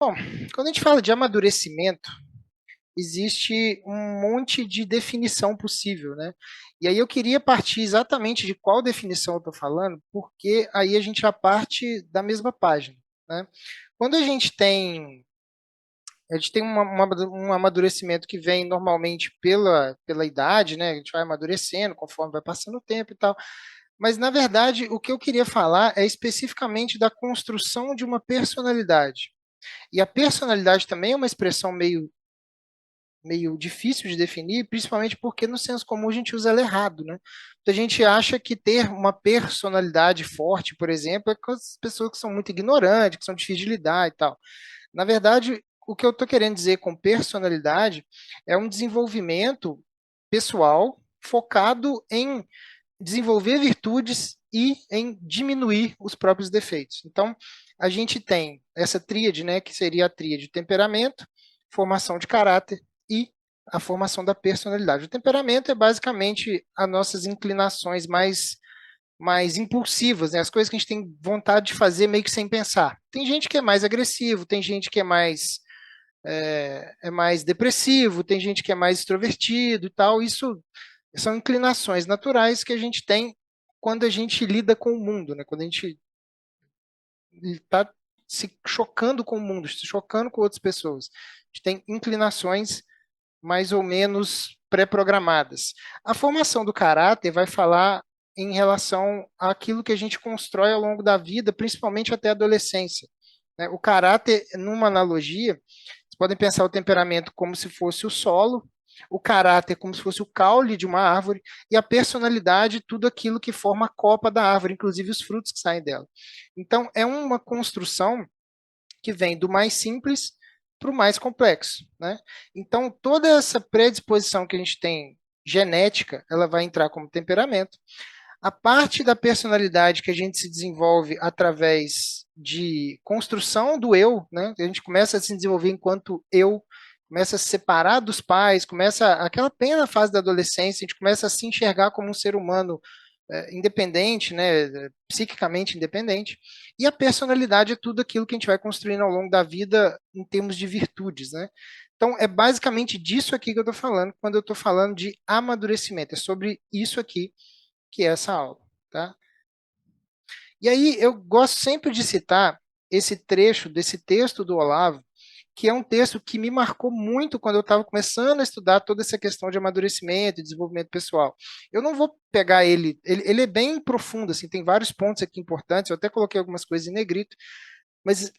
Bom, quando a gente fala de amadurecimento, existe um monte de definição possível, né? E aí eu queria partir exatamente de qual definição eu estou falando, porque aí a gente já parte da mesma página, né? Quando a gente tem um amadurecimento que vem normalmente pela idade, né? A gente vai amadurecendo conforme vai passando o tempo e tal. Mas, na verdade, o que eu queria falar é especificamente da construção de uma personalidade. E a personalidade também é uma expressão meio difícil de definir, principalmente porque no senso comum a gente usa ela errado, né? Então, a gente acha que ter uma personalidade forte, por exemplo, é com as pessoas que são muito ignorantes, que são difíceis de lidar e tal. Na verdade, o que eu estou querendo dizer com personalidade é um desenvolvimento pessoal focado em desenvolver virtudes e em diminuir os próprios defeitos. Então, a gente tem essa tríade, né, que seria a tríade temperamento, formação de caráter e a formação da personalidade. O temperamento é basicamente as nossas inclinações mais impulsivas, né? As coisas que a gente tem vontade de fazer meio que sem pensar. Tem gente que é mais agressivo, tem gente que é mais depressivo, tem gente que é mais extrovertido e tal. Isso são inclinações naturais que a gente tem quando a gente lida com o mundo, né? Quando a gente está se chocando com o mundo, se chocando com outras pessoas. A gente tem inclinações mais ou menos pré-programadas. A formação do caráter vai falar em relação àquilo que a gente constrói ao longo da vida, principalmente até a adolescência, né? O caráter, numa analogia, vocês podem pensar o temperamento como se fosse o solo, o caráter como se fosse o caule de uma árvore, e a personalidade, tudo aquilo que forma a copa da árvore, inclusive os frutos que saem dela. Então, é uma construção que vem do mais simples para o mais complexo, né? Então, toda essa predisposição que a gente tem genética, ela vai entrar como temperamento. A parte da personalidade que a gente se desenvolve através de construção do eu, né? A gente começa a se desenvolver enquanto eu, começa a se separar dos pais, começa aquela plena fase da adolescência, a gente começa a se enxergar como um ser humano independente, né, psiquicamente independente, e a personalidade é tudo aquilo que a gente vai construindo ao longo da vida em termos de virtudes, né? Então, é basicamente disso aqui que eu estou falando quando eu estou falando de amadurecimento, é sobre isso aqui que é essa aula, tá? E aí eu gosto sempre de citar esse trecho desse texto do Olavo, que é um texto que me marcou muito quando eu estava começando a estudar toda essa questão de amadurecimento e desenvolvimento pessoal. Eu não vou pegar ele é bem profundo, assim, tem vários pontos aqui importantes, eu até coloquei algumas coisas em negrito, mas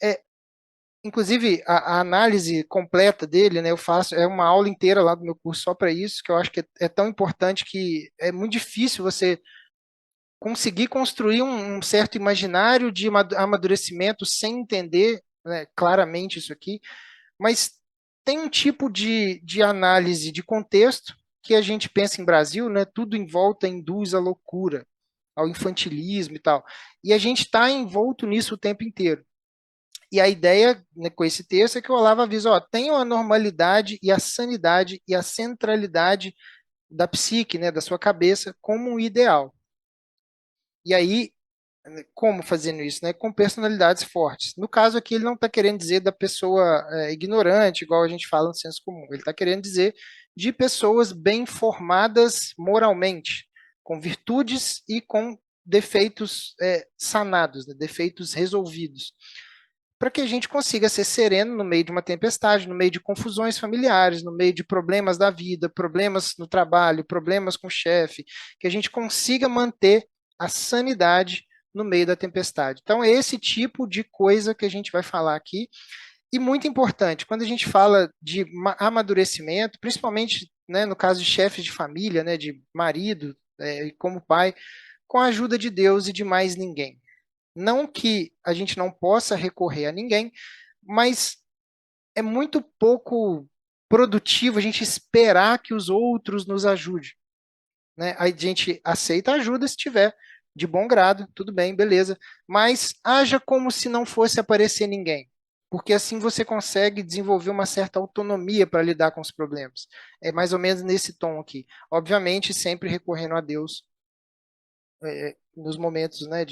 inclusive a análise completa dele, né, eu faço, é uma aula inteira lá do meu curso só para isso, que eu acho que é tão importante que é muito difícil você conseguir construir um certo imaginário de amadurecimento sem entender, né, claramente isso aqui, mas tem um tipo de análise de contexto que a gente pensa em Brasil, né, tudo em volta induz à loucura, ao infantilismo e tal. E a gente está envolto nisso o tempo inteiro. E a ideia, né, com esse texto é que o Olavo avisa, ó, tenham a normalidade e a sanidade e a centralidade da psique, né, da sua cabeça, como um ideal. E aí, como fazendo isso, né? Com personalidades fortes. No caso aqui, ele não está querendo dizer da pessoa ignorante, igual a gente fala no senso comum. Ele está querendo dizer de pessoas bem formadas moralmente, com virtudes e com defeitos sanados, né? Defeitos resolvidos. Para que a gente consiga ser sereno no meio de uma tempestade, no meio de confusões familiares, no meio de problemas da vida, problemas no trabalho, problemas com o chefe, que a gente consiga manter a sanidade no meio da tempestade. Então, é esse tipo de coisa que a gente vai falar aqui. E muito importante, quando a gente fala de amadurecimento, principalmente, né, no caso de chefes de família, né, de marido, como pai, com a ajuda de Deus e de mais ninguém. Não que a gente não possa recorrer a ninguém, mas é muito pouco produtivo a gente esperar que os outros nos ajudem, né? A gente aceita ajuda se tiver de bom grado, tudo bem, beleza, mas haja como se não fosse aparecer ninguém, porque assim você consegue desenvolver uma certa autonomia para lidar com os problemas. É mais ou menos nesse tom aqui. Obviamente, sempre recorrendo a Deus nos momentos, né,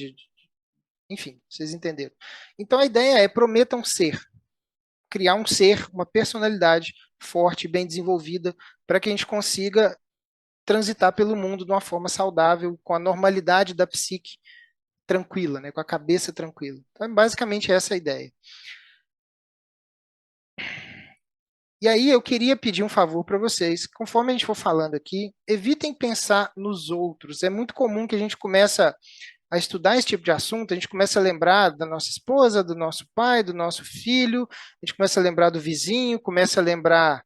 enfim, vocês entenderam. Então a ideia é prometam ser. criar um ser, uma personalidade forte, bem desenvolvida, para que a gente consiga transitar pelo mundo de uma forma saudável, com a normalidade da psique tranquila, né, com a cabeça tranquila. Então, basicamente, essa é a ideia. E aí eu queria pedir um favor para vocês, conforme a gente for falando aqui, evitem pensar nos outros. É muito comum que a gente começa a estudar esse tipo de assunto, a gente começa a lembrar da nossa esposa, do nosso pai, do nosso filho, a gente começa a lembrar do vizinho, começa a lembrar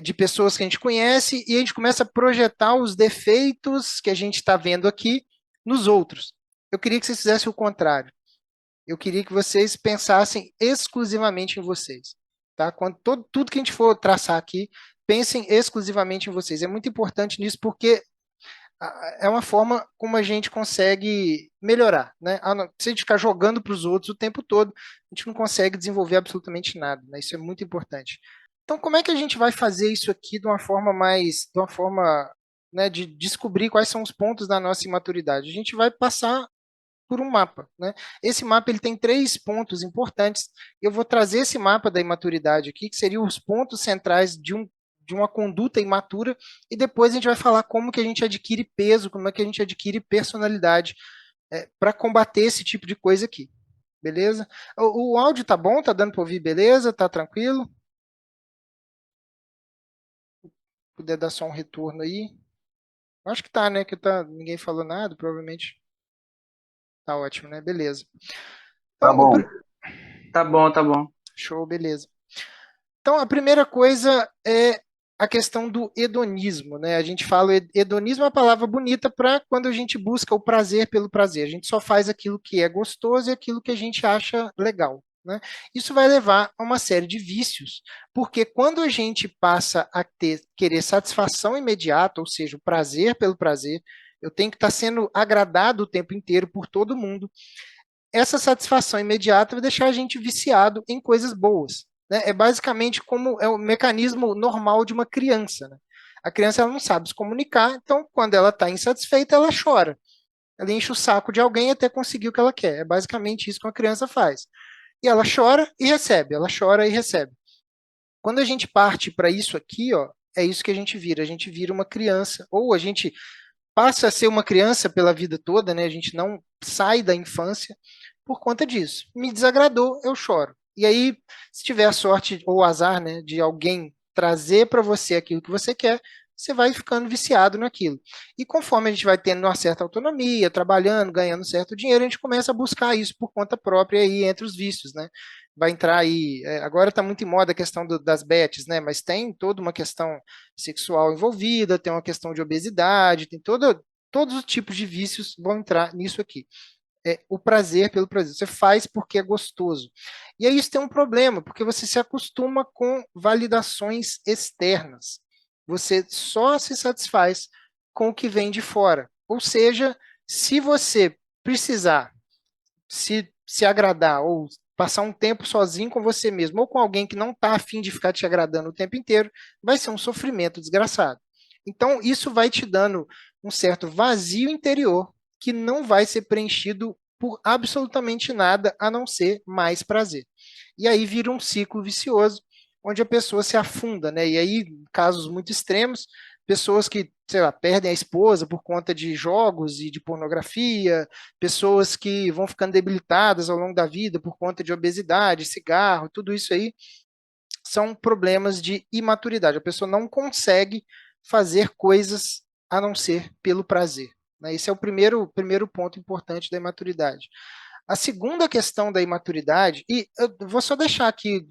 de pessoas que a gente conhece e a gente começa a projetar os defeitos que a gente está vendo aqui nos outros. Eu queria que vocês fizessem o contrário. Eu queria que vocês pensassem exclusivamente em vocês. Tá? Quando tudo que a gente for traçar aqui, pensem exclusivamente em vocês. É muito importante nisso porque é uma forma como a gente consegue melhorar. Né? Se a gente ficar jogando para os outros o tempo todo, a gente não consegue desenvolver absolutamente nada. Né? Isso é muito importante. Então, como é que a gente vai fazer isso aqui de uma forma de uma forma, né, de descobrir quais são os pontos da nossa imaturidade? A gente vai passar por um mapa, né? Esse mapa ele tem 3 pontos importantes. Eu vou trazer esse mapa da imaturidade aqui, que seriam os pontos centrais de uma conduta imatura, e depois a gente vai falar como que a gente adquire peso, como é que a gente adquire personalidade para combater esse tipo de coisa aqui. Beleza? O áudio tá bom? Tá dando para ouvir? Beleza? Tá tranquilo? Se puder dar só um retorno aí. Acho que tá, né? Que tá, ninguém falou nada, provavelmente tá ótimo, né? Beleza. Tá Então, bom. Tá bom, tá bom. show, beleza. Então, a primeira coisa é a questão do hedonismo, né? A gente fala hedonismo é uma palavra bonita para quando a gente busca o prazer pelo prazer. A gente só faz aquilo que é gostoso e aquilo que a gente acha legal, né? Isso vai levar a uma série de vícios, porque quando a gente passa a querer satisfação imediata, ou seja, o prazer pelo prazer, eu tenho que estar sendo agradado o tempo inteiro por todo mundo, essa satisfação imediata vai deixar a gente viciado em coisas boas. Né? É basicamente como é o mecanismo normal de uma criança. Né? A criança ela não sabe se comunicar, então quando ela está insatisfeita, ela chora. Ela enche o saco de alguém até conseguir o que ela quer. É basicamente isso que uma criança faz. E ela chora e recebe, ela chora e recebe. Quando a gente parte para isso aqui, ó, é isso que a gente vira. A gente vira uma criança, ou a gente passa a ser uma criança pela vida toda, né? A gente não sai da infância por conta disso. Me desagradou, eu choro. E aí, se tiver a sorte ou o azar, né, de alguém trazer para você aquilo que você quer, você vai ficando viciado naquilo. E conforme a gente vai tendo uma certa autonomia, trabalhando, ganhando certo dinheiro, a gente começa a buscar isso por conta própria aí entre os vícios, né? Vai entrar aí, agora está muito em moda a questão das bets, né? Mas tem toda uma questão sexual envolvida, tem uma questão de obesidade, tem todos os tipos de vícios vão entrar nisso aqui. É o prazer pelo prazer. Você faz porque é gostoso. E aí isso tem um problema, porque você se acostuma com validações externas. Você só se satisfaz com o que vem de fora. Ou seja, se você precisar se agradar ou passar um tempo sozinho com você mesmo ou com alguém que não está afim de ficar te agradando o tempo inteiro, vai ser um sofrimento desgraçado. Então, isso vai te dando um certo vazio interior que não vai ser preenchido por absolutamente nada a não ser mais prazer. E aí vira um ciclo vicioso onde a pessoa se afunda, né? E aí, casos muito extremos, pessoas que, sei lá, perdem a esposa por conta de jogos e de pornografia, pessoas que vão ficando debilitadas ao longo da vida por conta de obesidade, cigarro, tudo isso aí são problemas de imaturidade. A pessoa não consegue fazer coisas a não ser pelo prazer. Né? Esse é o primeiro ponto importante da imaturidade. A segunda questão da imaturidade, e eu vou só deixar aqui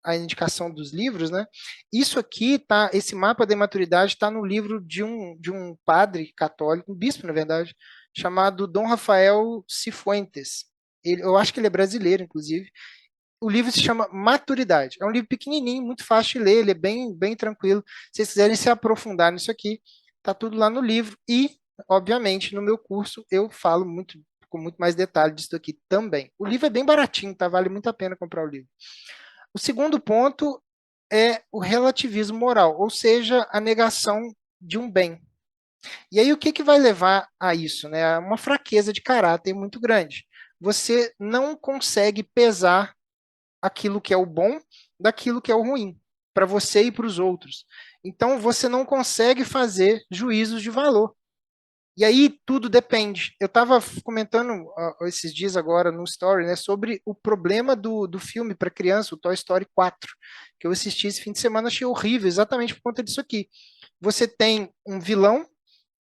a indicação dos livros, né? Isso aqui tá, esse mapa da imaturidade está no livro de um padre católico, um bispo, na verdade, chamado Dom Rafael Cifuentes. Eu acho que ele é brasileiro, inclusive. O livro se chama Maturidade. É um livro pequenininho, muito fácil de ler, ele é bem tranquilo. Se vocês quiserem se aprofundar nisso aqui, tá tudo lá no livro. E, obviamente, no meu curso eu falo com muito mais detalhe disso aqui também. O livro é bem baratinho, tá? Vale muito a pena comprar o livro. O segundo ponto é o relativismo moral, ou seja, a negação de um bem. E aí o que vai levar a isso, né? Uma fraqueza de caráter muito grande. Você não consegue pesar aquilo que é o bom daquilo que é o ruim, para você e para os outros. Então, você não consegue fazer juízos de valor. E aí tudo depende. Eu estava comentando esses dias agora no Story, né, sobre o problema do filme para criança, o Toy Story 4, que eu assisti esse fim de semana, achei horrível, exatamente por conta disso aqui. Você tem um vilão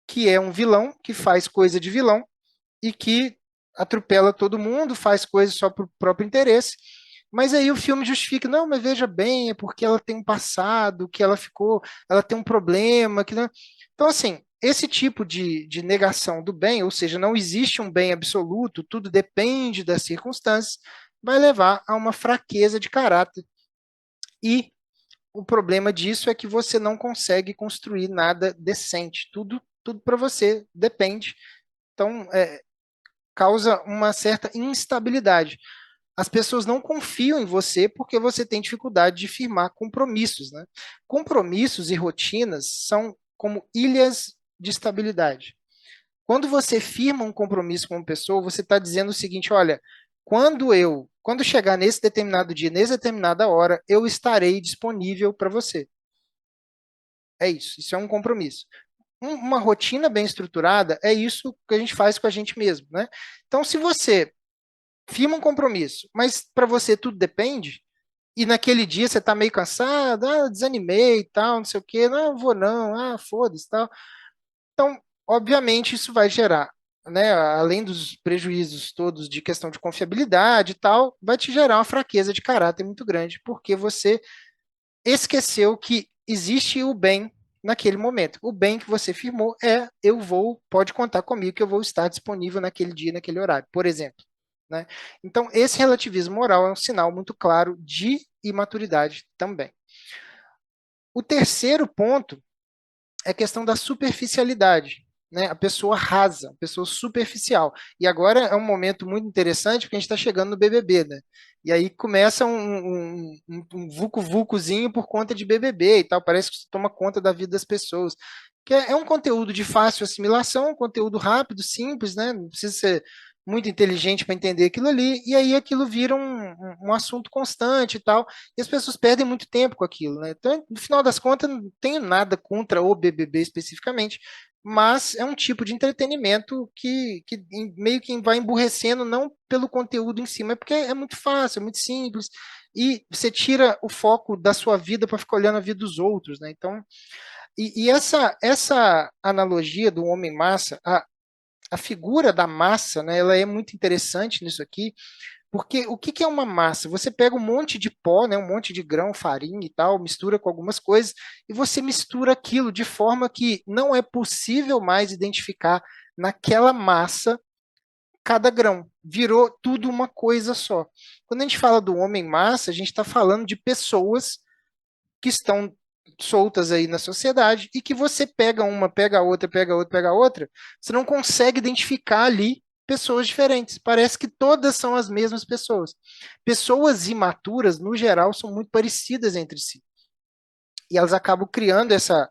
que é um vilão que faz coisa de vilão e que atropela todo mundo, faz coisas só por próprio interesse. Mas aí o filme justifica, não, mas veja bem, é porque ela tem um passado, que ela ficou, ela tem um problema, que não... Então, assim, esse tipo de negação do bem, ou seja, não existe um bem absoluto, tudo depende das circunstâncias, vai levar a uma fraqueza de caráter. E o problema disso é que você não consegue construir nada decente. Tudo para você depende. Então, causa uma certa instabilidade. As pessoas não confiam em você porque você tem dificuldade de firmar compromissos, né? Compromissos e rotinas são como ilhas de estabilidade. Quando você firma um compromisso com uma pessoa, você está dizendo o seguinte: olha, quando chegar nesse determinado dia, nessa determinada hora, eu estarei disponível para você. É isso, isso é um compromisso. Uma rotina bem estruturada é isso que a gente faz com a gente mesmo, né? Então, se você firma um compromisso, mas para você tudo depende, e naquele dia você está meio cansado, desanimei e tal, não sei o quê, não vou não, foda-se tal. Então, obviamente, isso vai gerar, né, além dos prejuízos todos de questão de confiabilidade e tal, vai te gerar uma fraqueza de caráter muito grande, porque você esqueceu que existe o bem naquele momento. O bem que você firmou é pode contar comigo que eu vou estar disponível naquele dia, naquele horário, por exemplo. Né? Então, esse relativismo moral é um sinal muito claro de imaturidade também. O terceiro ponto é a questão da superficialidade. Né? A pessoa rasa, a pessoa superficial. E agora é um momento muito interessante porque a gente está chegando no BBB, né? E aí começa um vucu-vucuzinho por conta de BBB e tal. Parece que isso toma conta da vida das pessoas. Que é um conteúdo de fácil assimilação, um conteúdo rápido, simples, né? Não precisa ser muito inteligente para entender aquilo ali, e aí aquilo vira um assunto constante e tal, e as pessoas perdem muito tempo com aquilo, né? Então, no final das contas, não tenho nada contra o BBB especificamente, mas é um tipo de entretenimento que meio que vai emburrecendo, não pelo conteúdo em si, mas porque é muito fácil, é muito simples, e você tira o foco da sua vida para ficar olhando a vida dos outros, né? Então, e essa analogia do homem massa, a figura da massa, né, ela é muito interessante nisso aqui, porque o que, que é uma massa? Você pega um monte de pó, né, um monte de grão, farinha e tal, mistura com algumas coisas, e você mistura aquilo de forma que não é possível mais identificar naquela massa cada grão. Virou tudo uma coisa só. Quando a gente fala do homem massa, a gente está falando de pessoas que estão soltas aí na sociedade e que você pega uma, pega a outra, pega a outra, pega a outra, você não consegue identificar ali pessoas diferentes. Parece que todas são as mesmas pessoas. Pessoas imaturas, no geral, são muito parecidas entre si. E elas acabam criando essa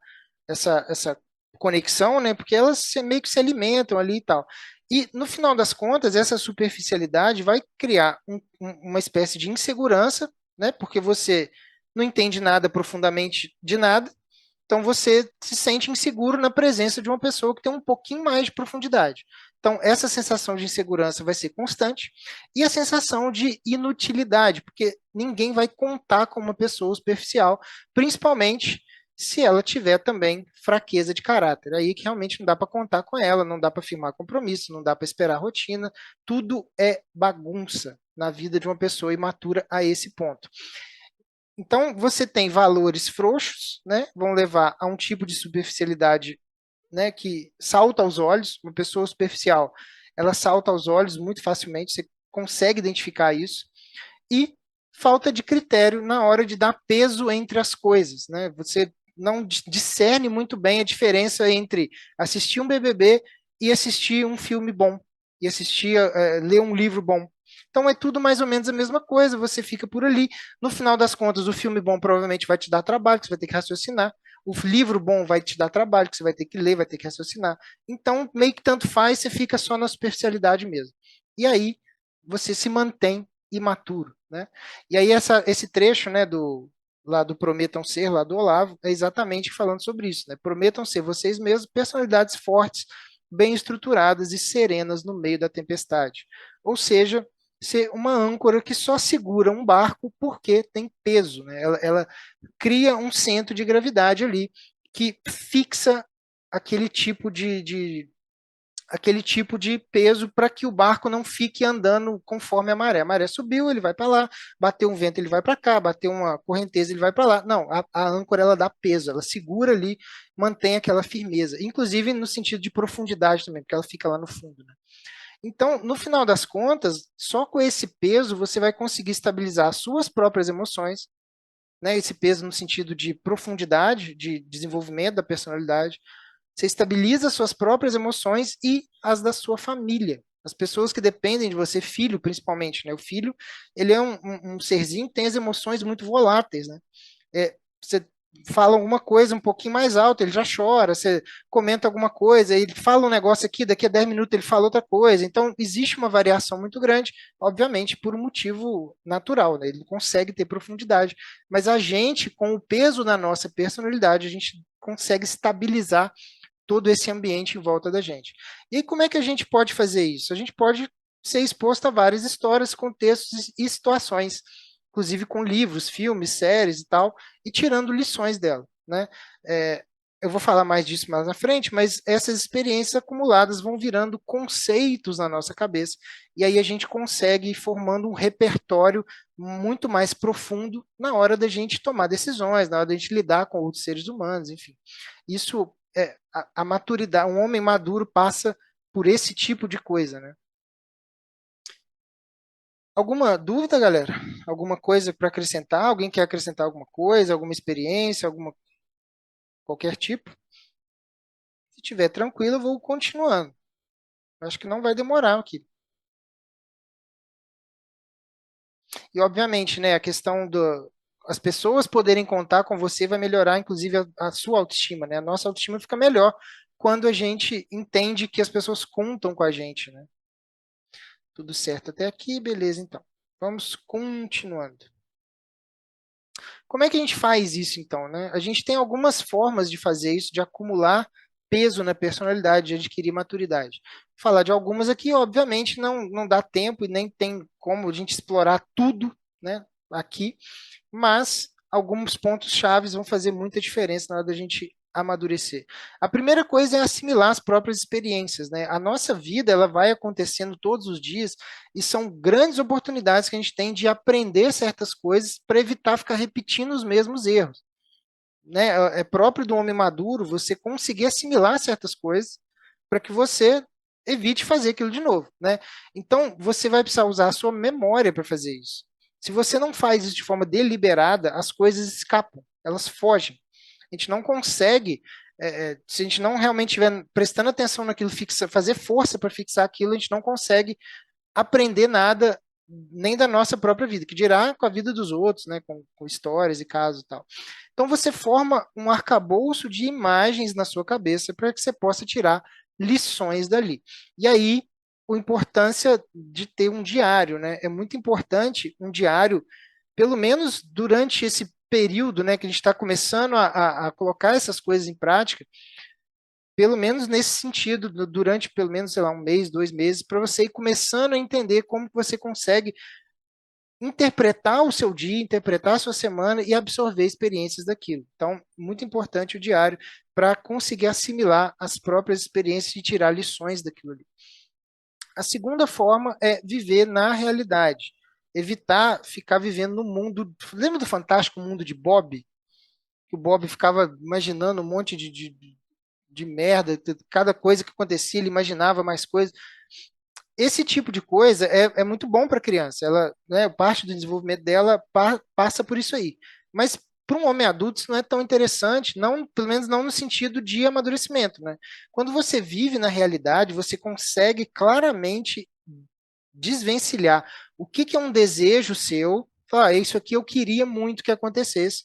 conexão, né? Porque elas meio que se alimentam ali e tal. E, no final das contas, essa superficialidade vai criar uma espécie de insegurança, né? Porque você não entende nada profundamente de nada, então você se sente inseguro na presença de uma pessoa que tem um pouquinho mais de profundidade. Então, essa sensação de insegurança vai ser constante e a sensação de inutilidade, porque ninguém vai contar com uma pessoa superficial, principalmente se ela tiver também fraqueza de caráter. Aí que realmente não dá para contar com ela, não dá para firmar compromisso, não dá para esperar rotina, tudo é bagunça na vida de uma pessoa imatura a esse ponto. Então, você tem valores frouxos, né? Vão levar a um tipo de superficialidade, né, que salta aos olhos. Uma pessoa superficial, ela salta aos olhos muito facilmente, você consegue identificar isso. E falta de critério na hora de dar peso entre as coisas, né? Você não discerne muito bem a diferença entre assistir um BBB e assistir um filme bom, e assistir, ler um livro bom. Então é tudo mais ou menos a mesma coisa, você fica por ali. No final das contas, o filme bom provavelmente vai te dar trabalho, que você vai ter que raciocinar. O livro bom vai te dar trabalho, que você vai ter que ler, vai ter que raciocinar. Então, meio que tanto faz, você fica só na superficialidade mesmo. E aí, você se mantém imaturo, né? E aí esse trecho, né, lá do Prometam Ser, lá do Olavo, é exatamente falando sobre isso, né? Prometam ser vocês mesmos personalidades fortes, bem estruturadas e serenas no meio da tempestade. Ou seja, ser uma âncora que só segura um barco porque tem peso, né? Ela cria um centro de gravidade ali que fixa aquele tipo aquele tipo de peso para que o barco não fique andando conforme a maré. A maré subiu, ele vai para lá, bateu um vento, ele vai para cá, bateu uma correnteza, ele vai para lá. Não, a âncora ela dá peso, ela segura ali, mantém aquela firmeza, inclusive no sentido de profundidade também, porque ela fica lá no fundo, né? Então, no final das contas, só com esse peso você vai conseguir estabilizar as suas próprias emoções, né? Esse peso no sentido de profundidade, de desenvolvimento da personalidade. Você estabiliza suas próprias emoções e as da sua família. As pessoas que dependem de você, filho principalmente, né? O filho, ele é um serzinho que tem as emoções muito voláteis, né? Você fala alguma coisa um pouquinho mais alto, ele já chora, você comenta alguma coisa, ele fala um negócio aqui, daqui a 10 minutos ele fala outra coisa. Então, existe uma variação muito grande, obviamente, por um motivo natural, né? Ele não consegue ter profundidade. Mas a gente, com o peso da nossa personalidade, a gente consegue estabilizar todo esse ambiente em volta da gente. E aí, como é que a gente pode fazer isso? A gente pode ser exposto a várias histórias, contextos e situações, inclusive com livros, filmes, séries e tal, e tirando lições dela, né? Eu vou falar mais disso mais na frente, mas essas experiências acumuladas vão virando conceitos na nossa cabeça, e aí a gente consegue ir formando um repertório muito mais profundo na hora da gente tomar decisões, na hora da gente lidar com outros seres humanos, enfim. Isso a maturidade, um homem maduro passa por esse tipo de coisa, né? Alguma dúvida, galera? Alguma coisa para acrescentar? Alguém quer acrescentar alguma coisa, alguma experiência, alguma qualquer tipo? Se tiver tranquilo, eu vou continuando. Acho que não vai demorar aqui. E obviamente, né, a questão do as pessoas poderem contar com você vai melhorar, inclusive, a sua autoestima, né? A nossa autoestima fica melhor quando a gente entende que as pessoas contam com a gente, né? Tudo certo até aqui, beleza, então. Vamos continuando. Como é que a gente faz isso, então, né? A gente tem algumas formas de fazer isso, de acumular peso na personalidade, de adquirir maturidade. Vou falar de algumas aqui, obviamente, não dá tempo e nem tem como a gente explorar tudo, né, aqui, mas alguns pontos chaves vão fazer muita diferença na hora da gente amadurecer. A primeira coisa é assimilar as próprias experiências, né? A nossa vida ela vai acontecendo todos os dias e são grandes oportunidades que a gente tem de aprender certas coisas para evitar ficar repetindo os mesmos erros, né? É próprio do homem maduro você conseguir assimilar certas coisas para que você evite fazer aquilo de novo, né? Então, você vai precisar usar a sua memória para fazer isso. Se você não faz isso de forma deliberada, as coisas escapam, elas fogem. A gente não consegue, se a gente não realmente estiver prestando atenção naquilo, fazer força para fixar aquilo, a gente não consegue aprender nada nem da nossa própria vida, que dirá com a vida dos outros, né, com histórias e casos e tal. Então você forma um arcabouço de imagens na sua cabeça para que você possa tirar lições dali. E aí, a importância de ter um diário, né? É muito importante um diário, pelo menos durante esse período, né, que a gente está começando a colocar essas coisas em prática, pelo menos nesse sentido, durante pelo menos, sei lá, um mês, 2 meses, para você ir começando a entender como que você consegue interpretar o seu dia, interpretar a sua semana e absorver experiências daquilo. Então, muito importante o diário para conseguir assimilar as próprias experiências e tirar lições daquilo ali. A segunda forma é viver na realidade. Evitar ficar vivendo no mundo. Lembra do fantástico mundo de Bob? Que o Bob ficava imaginando um monte de merda, cada coisa que acontecia, ele imaginava mais coisas. Esse tipo de coisa é muito bom para a criança. Ela, né, parte do desenvolvimento dela passa por isso aí. Mas para um homem adulto isso não é tão interessante, não, pelo menos não no sentido de amadurecimento, né? Quando você vive na realidade, você consegue claramente desvencilhar o que é um desejo seu. Falar, isso aqui eu queria muito que acontecesse.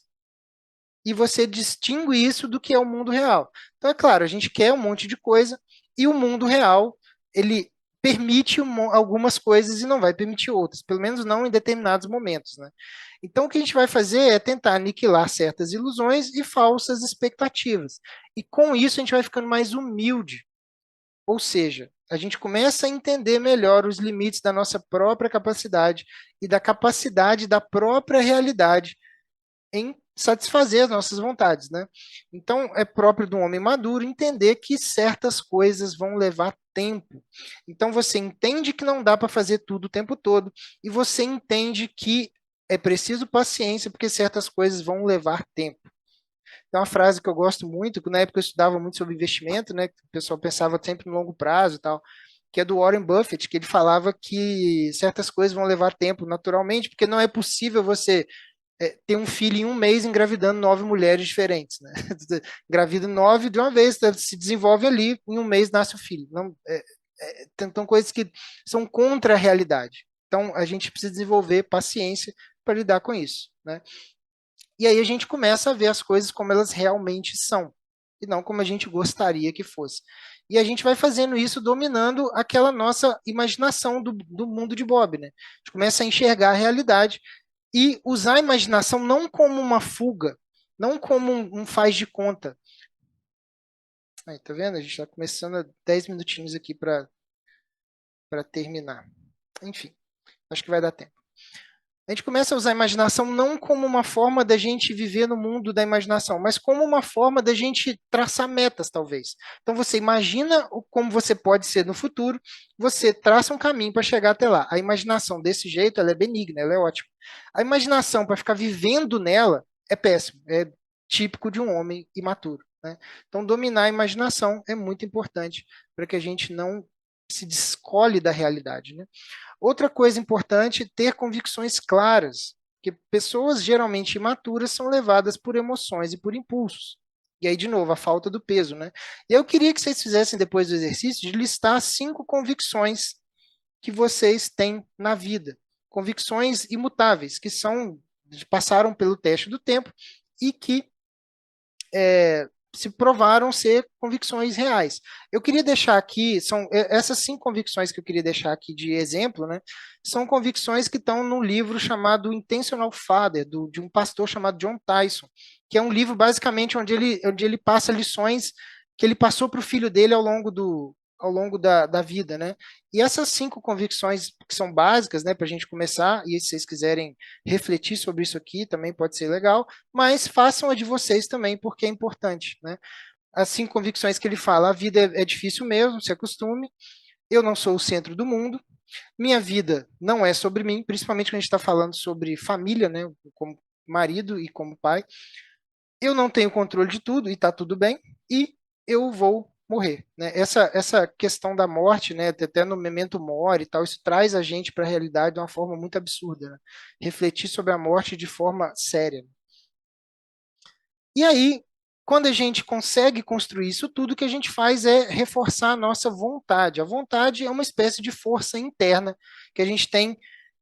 E você distingue isso do que é o mundo real. Então, é claro, a gente quer um monte de coisa e o mundo real, ele permite algumas coisas e não vai permitir outras, pelo menos não em determinados momentos, né? Então, o que a gente vai fazer é tentar aniquilar certas ilusões e falsas expectativas. E com isso, a gente vai ficando mais humilde. Ou seja, a gente começa a entender melhor os limites da nossa própria capacidade e da capacidade da própria realidade em satisfazer as nossas vontades, né? Então, é próprio do homem maduro entender que certas coisas vão levar tempo. Então, você entende que não dá para fazer tudo o tempo todo e você entende que é preciso paciência porque certas coisas vão levar tempo. Tem uma frase que eu gosto muito, que na época eu estudava muito sobre investimento, né? Que o pessoal pensava sempre no longo prazo e tal, que é do Warren Buffett, que ele falava que certas coisas vão levar tempo naturalmente, porque não é possível você ter um filho em um mês engravidando 9 mulheres diferentes, né? Engravida 9 de uma vez, se desenvolve ali, em um mês nasce o filho. Não, então, coisas que são contra a realidade. Então, a gente precisa desenvolver paciência para lidar com isso, né? E aí a gente começa a ver as coisas como elas realmente são, e não como a gente gostaria que fosse. E a gente vai fazendo isso dominando aquela nossa imaginação do mundo de Bob, né? A gente começa a enxergar a realidade e usar a imaginação não como uma fuga, não como um faz de conta. Aí, tá vendo? A gente está começando a 10 minutinhos aqui para terminar. Enfim, acho que vai dar tempo. A gente começa a usar a imaginação não como uma forma da gente viver no mundo da imaginação, mas como uma forma da gente traçar metas, talvez. Então você imagina como você pode ser no futuro, você traça um caminho para chegar até lá. A imaginação desse jeito, ela é benigna, ela é ótima. A imaginação para ficar vivendo nela é péssimo, é típico de um homem imaturo, né? Então dominar a imaginação é muito importante para que a gente não se descole da realidade, né? Outra coisa importante, ter convicções claras, que pessoas geralmente imaturas são levadas por emoções e por impulsos. E aí, de novo, a falta do peso, né? E eu queria que vocês fizessem, depois do exercício, de listar 5 convicções que vocês têm na vida. Convicções imutáveis, que passaram pelo teste do tempo e que se provaram ser convicções reais. Eu queria deixar aqui, essas 5 convicções que eu queria deixar aqui de exemplo, né, são convicções que estão num livro chamado Intentional Father, de um pastor chamado John Tyson, que é um livro basicamente onde ele passa lições que ele passou para o filho dele ao longo da vida, né? E essas 5 convicções que são básicas, né, para a gente começar, e se vocês quiserem refletir sobre isso aqui, também pode ser legal, mas façam a de vocês também, porque é importante, né? As 5 convicções que ele fala: a vida é difícil mesmo, se acostume, eu não sou o centro do mundo, minha vida não é sobre mim, principalmente quando a gente está falando sobre família, né? Como marido e como pai, eu não tenho controle de tudo e está tudo bem, e eu vou morrer, né? Essa questão da morte, né, até no Memento Mori e tal, isso traz a gente para a realidade de uma forma muito absurda, né? Refletir sobre a morte de forma séria. E aí, quando a gente consegue construir isso tudo, o que a gente faz é reforçar a nossa vontade. A vontade é uma espécie de força interna que a gente tem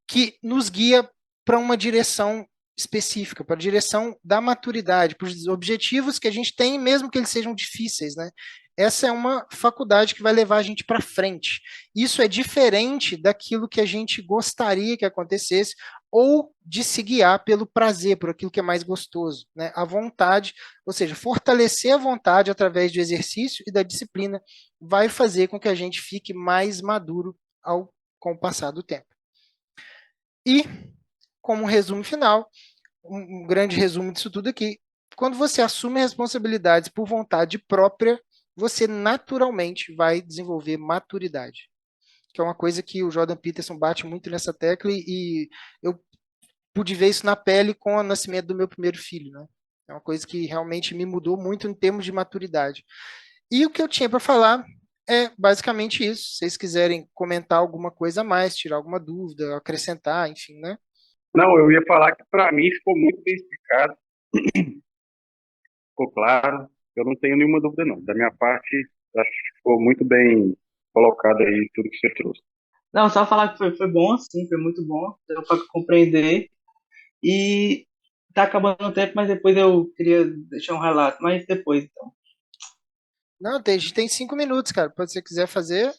que nos guia para uma direção específica, para a direção da maturidade, para os objetivos que a gente tem, mesmo que eles sejam difíceis, né? Essa é uma faculdade que vai levar a gente para frente. Isso é diferente daquilo que a gente gostaria que acontecesse ou de se guiar pelo prazer, por aquilo que é mais gostoso, né? A vontade, ou seja, fortalecer a vontade através do exercício e da disciplina vai fazer com que a gente fique mais maduro com o passar do tempo. E, como um resumo final, um grande resumo disso tudo aqui, quando você assume responsabilidades por vontade própria, você naturalmente vai desenvolver maturidade, que é uma coisa que o Jordan Peterson bate muito nessa tecla e eu pude ver isso na pele com o nascimento do meu primeiro filho, né? É uma coisa que realmente me mudou muito em termos de maturidade. E o que eu tinha para falar é basicamente isso. Se vocês quiserem comentar alguma coisa a mais, tirar alguma dúvida, acrescentar, enfim, né? Não, eu ia falar que para mim ficou muito bem explicado, ficou claro. Eu não tenho nenhuma dúvida, não. Da minha parte, acho que ficou muito bem colocado aí tudo que você trouxe. Não, só falar que foi bom, sim, foi muito bom. Deu para compreender. E tá acabando o tempo, mas depois eu queria deixar um relato. Mas depois, então. Não, a gente tem 5 minutos, cara. Se você quiser fazer.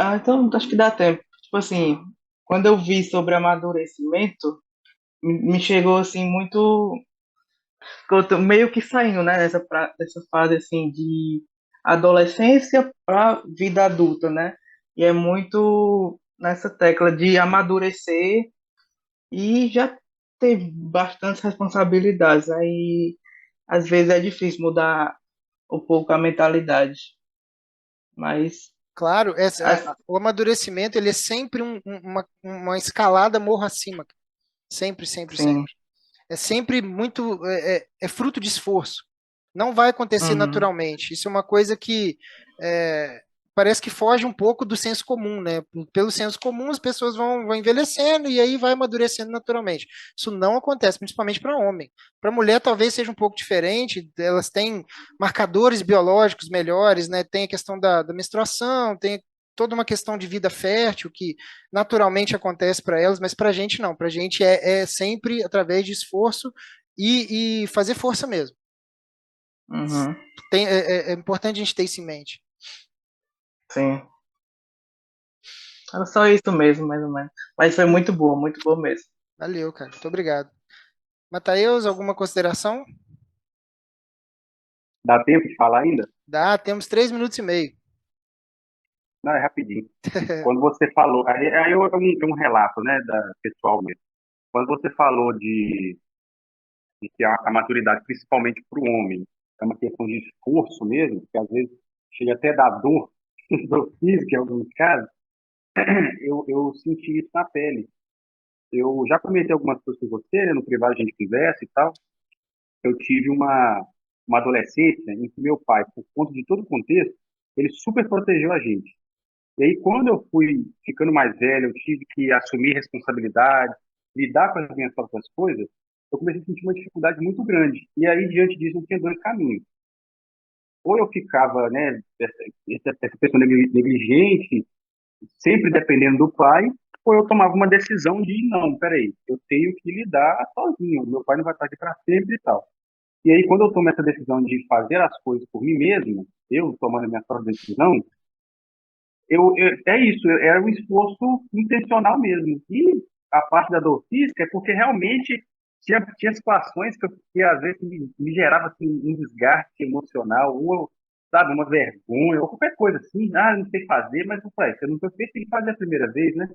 Ah, então acho que dá tempo. Tipo assim, quando eu vi sobre amadurecimento, me chegou assim muito. Que eu tô meio que saindo, né, dessa fase assim de adolescência para vida adulta, né? E é muito nessa tecla de amadurecer e já ter bastantes responsabilidades. Aí às vezes é difícil mudar um pouco a mentalidade, mas Claro, as- o amadurecimento ele é sempre uma escalada morro acima. Sempre, sempre, sim, sempre. É sempre muito, é fruto de esforço. Não vai acontecer uhum, naturalmente. Isso é uma coisa que é, parece que foge um pouco do senso comum, né? Pelo senso comum, as pessoas vão envelhecendo e aí vai amadurecendo naturalmente. Isso não acontece, principalmente para homem. Para mulher, talvez seja um pouco diferente. Elas têm marcadores biológicos melhores, né? Tem a questão da menstruação, tem toda uma questão de vida fértil que naturalmente acontece para elas, mas para a gente não. Para a gente é sempre através de esforço e fazer força mesmo. uhum, É importante a gente ter isso em mente. sim. Era só isso mesmo, mais ou menos. Mas foi muito boa mesmo. Valeu, cara. Muito obrigado. Mateus, alguma consideração? Dá tempo de falar ainda? Dá, temos 3 minutos e meio. Não, é rapidinho. Quando você falou, aí é um relato, né, da pessoal mesmo. Quando você falou de que a maturidade, principalmente para o homem, é uma questão de esforço mesmo, que às vezes chega até a dar dor, dor física em alguns casos, eu senti isso na pele. Eu já comentei algumas coisas com você, né, no privado a gente conversa e tal. Eu tive uma adolescência em que meu pai, por conta de todo o contexto, ele super protegeu a gente. E aí, quando eu fui ficando mais velho, eu tive que assumir responsabilidade, lidar com as minhas próprias coisas, eu comecei a sentir uma dificuldade muito grande. E aí, diante disso, eu tinha dois caminhos. Ou eu ficava, né, essa pessoa negligente, sempre dependendo do pai, ou eu tomava uma decisão de, não, peraí, eu tenho que lidar sozinho, meu pai não vai estar aqui para sempre e tal. E aí, quando eu tomo essa decisão de fazer as coisas por mim mesmo, eu tomando a minha própria decisão, é isso, é um esforço intencional mesmo. E a parte da dor física é porque realmente tinha situações que às vezes me gerava assim, um desgaste emocional, ou, sabe, uma vergonha, ou qualquer coisa assim, não sei fazer, mas ué, você não fez, tem que fazer a primeira vez, né?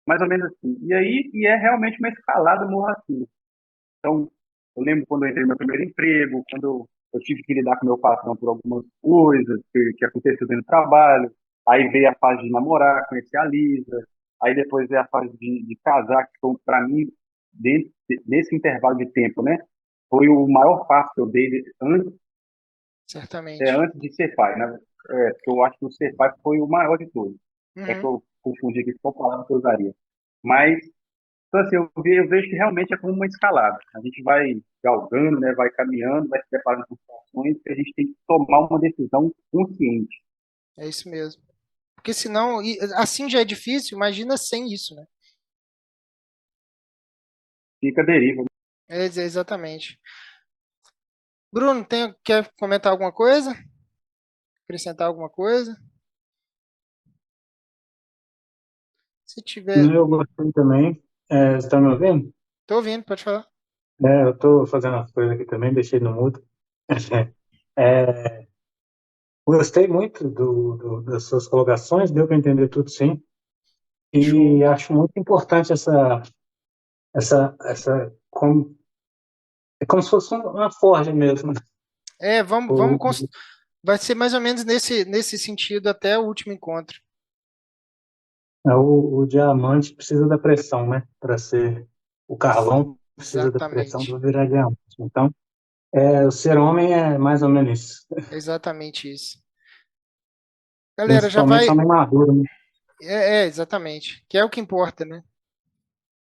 Mais ou menos assim. E aí, é realmente uma escalada morro acima. Então, eu lembro quando eu entrei no meu primeiro emprego, quando eu tive que lidar com meu patrão por algumas coisas que aconteceu dentro do trabalho. Aí veio a fase de namorar, conhecer a Lisa. Aí depois veio a fase de casar, que foi, para mim, dentro desse intervalo de tempo, né? Foi o maior passo que eu dei antes, Certamente. antes de ser pai, né? Porque eu acho que o ser pai foi o maior de todos. É que Uhum. eu confundi aqui qual palavra que eu usaria. Mas então, assim, eu vejo que realmente é como uma escalada. A gente vai galgando, né, vai caminhando, vai se preparando para situações que a gente tem que tomar uma decisão consciente. É isso mesmo. Porque senão, assim já é difícil, imagina sem isso, né? Fica a deriva. Exatamente. Bruno, quer comentar alguma coisa? Acrescentar alguma coisa? Se tiver. Eu gostei também. Você está me ouvindo? Tô ouvindo, pode falar. Eu estou fazendo as coisas aqui também, deixei no mudo. É, gostei muito das suas colocações, deu para entender tudo sim. Show. E acho muito importante é como se fosse uma forja mesmo, né? É, O, vai ser mais ou menos nesse sentido até o último encontro. o diamante precisa da pressão, né? Para ser o carvão precisa da pressão Exatamente. para virar diamante. Então, o ser homem é mais ou menos isso, Exatamente isso. Galera, já principalmente vai. homem maduro, né? Exatamente. Que é o que importa, né?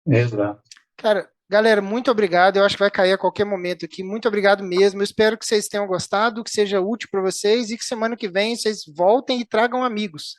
Exato. Cara, galera, muito obrigado. Eu acho que vai cair a qualquer momento aqui. Muito obrigado mesmo. Eu espero que vocês tenham gostado, que seja útil para vocês e que semana que vem vocês voltem e tragam amigos.